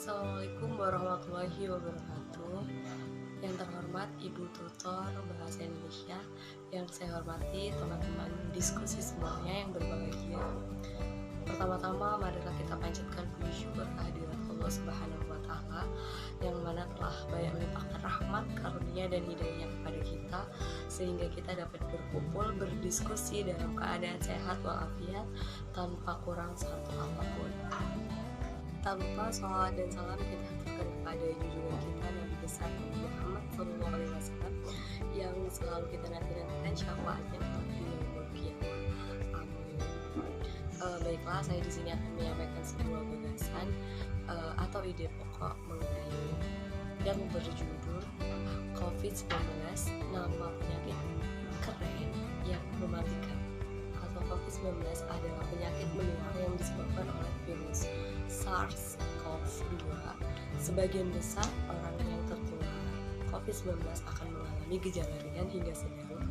Assalamualaikum warahmatullahi wabarakatuh. Yang terhormat Ibu Tutor Bahasa Indonesia, yang saya hormati teman-teman diskusi semuanya yang berbahagia. Pertama-tama marilah kita panjatkan puji syukur kehadirat Allah Subhanahu wa Ta'ala, yang mana telah banyak melimpahkan rahmat, karunia dan hidayah kepada kita, sehingga kita dapat berkumpul berdiskusi dalam keadaan sehat walafiat tanpa kurang satu apapun. Tak lupa sholawat dan salam kita haturkan kepada junjungan kita Nabi besar Muhammad SAW, yang selalu kita nanti-nantikan syafaatnya di yaumul qiyamah. Amin. Baiklah, saya di sini akan menyampaikan sebuah gagasan atau ide pokok mengenai yang berjudul COVID-19, nama penyakit keren yang mematikan. COVID-19 adalah penyakit menular yang disebabkan oleh virus SARS-CoV-2. Sebagian besar orang yang tertular COVID-19 akan mengalami gejala ringan hingga sedang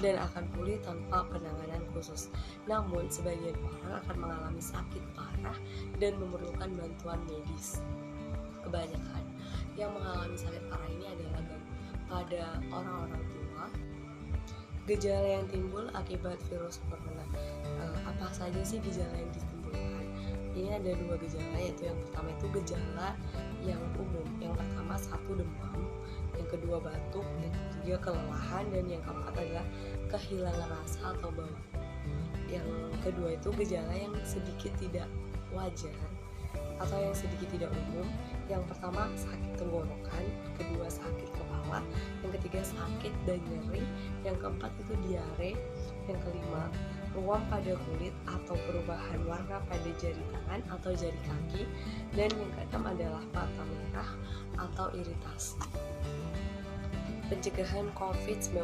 dan akan pulih tanpa penanganan khusus. Namun, sebagian orang akan mengalami sakit parah dan memerlukan bantuan medis. Kebanyakan yang mengalami sakit parah ini adalah pada orang-orang tua. Gejala yang timbul akibat virus corona. Apa saja sih gejala yang ditimbulkan? Ini ada dua gejala, yaitu yang pertama itu gejala yang umum. Yang pertama satu demam, yang kedua batuk, yang ketiga kelelahan, dan yang keempat adalah kehilangan rasa atau bau. Yang kedua itu gejala yang sedikit tidak wajar atau yang sedikit tidak umum. Yang pertama sakit tenggorokan, kedua sakit kepala, yang ketiga sakit dan nyeri, yang keempat itu diare, yang kelima ruam pada kulit atau perubahan warna pada jari tangan atau jari kaki, dan yang keenam adalah mata merah atau iritasi. Pencegahan COVID-19.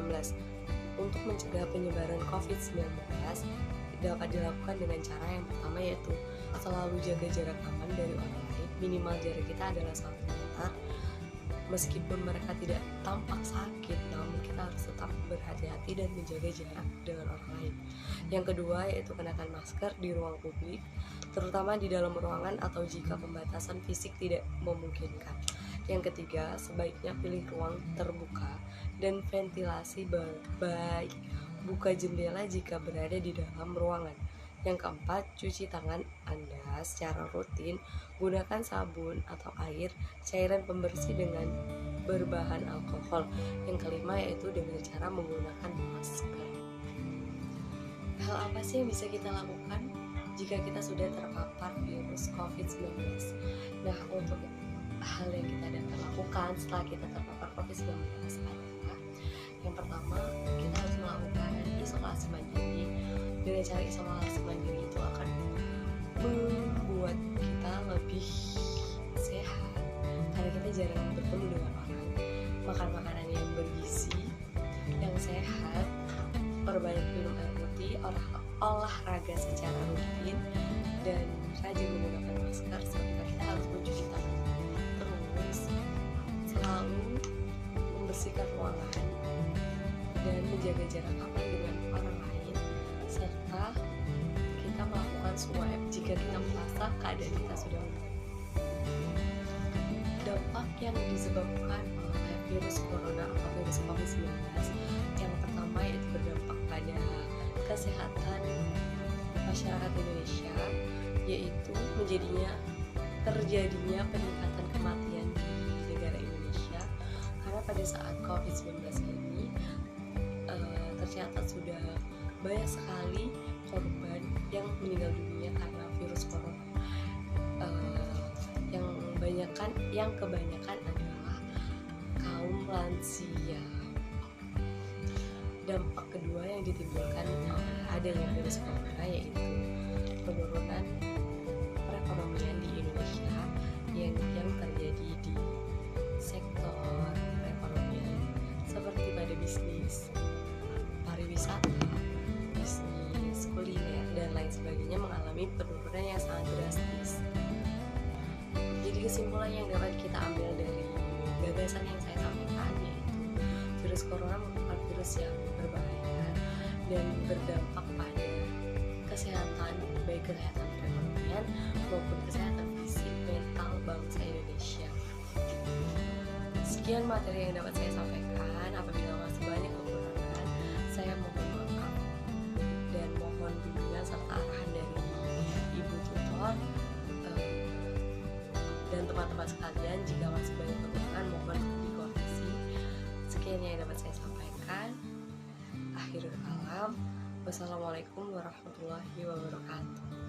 Untuk mencegah penyebaran COVID-19 dapat dilakukan dengan cara yang pertama, yaitu selalu jaga jarak aman dari orang lain. Minimal jarak kita adalah 1 meter. Meskipun mereka tidak tampak sakit, namun kita harus tetap berhati-hati dan menjaga jarak dengan orang lain. Yang kedua yaitu kenakan masker di ruang publik, terutama di dalam ruangan atau jika pembatasan fisik tidak memungkinkan. Yang ketiga, sebaiknya pilih ruang terbuka dan ventilasi baik. Buka jendela jika berada di dalam ruangan. Yang keempat, cuci tangan Anda secara rutin, gunakan sabun atau air, cairan pembersih dengan berbahan alkohol. Yang kelima yaitu dengan cara menggunakan masker. Hal apa sih yang bisa kita lakukan jika kita sudah terpapar virus COVID-19? Nah, untuk hal yang kita dapat lakukan setelah kita terpapar COVID-19 adalah yang pertama, kita harus melakukan isolasi mandiri. Dengan cara isolasi mandiri itu akan membuat kita lebih sehat karena kita jarang bertemu dengan orang. Makan makanan yang bergizi, yang sehat, perbanyak minum air putih, olahraga secara rutin, dan rajin menggunakan masker serta kita harus mencuci tangan. Terus selalu membersihkan ruangan dan menjaga jarak aman dengan orang lain, serta kita melakukan swab jika kita merasa keadaan kita sudah membaik. Dampak yang disebabkan oleh virus corona atau virus COVID-19, yang pertama yaitu berdampak pada kesehatan masyarakat Indonesia, yaitu terjadinya peningkatan kematian di negara Indonesia, karena pada saat COVID-19 ini tercatat sudah banyak sekali korban yang meninggal dunia karena virus corona. Yang kebanyakan adalah kaum lansia. Dampak kedua yang ditimbulkan oleh adanya virus corona yaitu penurunan perekonomian di Indonesia yang terjadi di sektor perekonomian seperti pada bisnis pariwisata, bisnis kuliner, dan lain sebagainya mengalami penurunan yang sangat drastis. Jadi kesimpulan yang dapat kita ambil dari gagasan yang saya sampaikan yaitu virus corona merupakan virus yang berbahaya dan berdampak pada kesehatan, baik kesehatan perekonomian maupun kesehatan fisik mental bangsa Indonesia. Sekian materi yang dapat saya sampaikan. Apabila masih banyak kekurangan, saya mohon maaf dan mohon bimbingan serta arahan dari ibu tutor dan teman-teman sekalian. Jika masih banyak kekurangan, mohon dikoreksi. Sekian yang dapat saya sampaikan. Akhirul kalam. Wassalamualaikum warahmatullahi wabarakatuh.